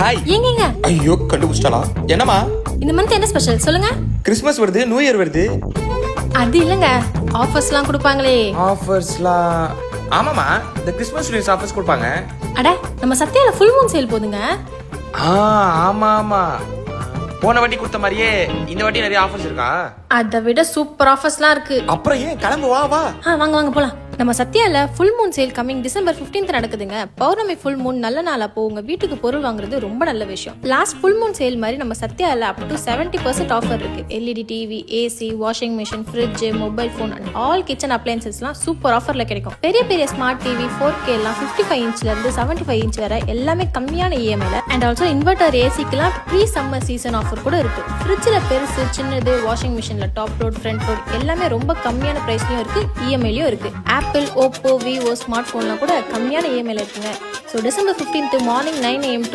Hi. ஏங்க ஐயோ கண்டுபிடிச்சிட்டாளா? என்னம்மா? இந்த மந்த் என்ன ஸ்பெஷல் சொல்லுங்க. கிறிஸ்மஸ் வருது, நியூ இயர் வருது. அது இல்லங்க, ஆஃபர்ஸ்லாம் கொடுப்பாங்களே. ஆஃபர்ஸ்லாம் ஆமாமா, இந்த கிறிஸ்மஸ் நியூஸ் ஆஃபர்ஸ் கொடுப்பாங்க. அட நம்ம சத்யால ஃபுல் மூன் சேல் போதுங்க. ஆமா ஆமா, போன வாட்டி கொடுத்த மாதிரியே இந்த வாட்டி நிறைய ஆஃபர்ஸ் இருக்கா? அதை விட சூப்பர் ஆஃபர்ஸ்லாம் இருக்கு. அப்புறம் ஏன் கிளம்பு, வா வா. வாங்க போலாம். நம்ம சத்யால full moon sale coming December 15th நடக்குதுங்க. பௌர்ணமி ஃபுல் மூன் நல்ல நாள். அப்போ உங்க வீட்டுக்கு பொருள் வாங்குறது ரொம்ப நல்ல விஷயம். லாஸ்ட் ஃபுல் மூன் சேல் மாதிரி நம்ம சத்யால அப் டு 70% ஆஃபர் இருக்கு. LED TV, AC, washing machine, fridge, mobile phone and all kitchen அப்ளையன்சஸ்லாம் சூப்பர் ஆஃபர்ல கிடைக்கும். பெரிய பெரிய ஸ்மார்ட் டிவி 4K எல்லாம் 55 இன்ச்ல இருந்து 75 இன்ச் வரை எல்லாமே கம்மியான இஎம்ஐல அண்ட் ஆல்சோ இன்வெர்டர் ஏசிக்குலாம் ப்ரீ சம்மர் சீசன் ஆஃபர் கூட இருக்கு. ஃப்ரிட்ஜ்ல பெருசு சின்னது, வாஷிங் மிஷின்ல டாப் லோட், ஃப்ரண்ட் லோட் எல்லாமே ரொம்ப கம்மியான பிரைஸ்லயும் இருக்கு, இஎம்ஐலயும் இருக்கு. ஆப்பிள், ஓப்போ, விவோ ஸ்மார்ட் போன்லாம் கூட கம்மியான இஎம்ஐல இருக்குங்க. So December 15th morning 9 AM to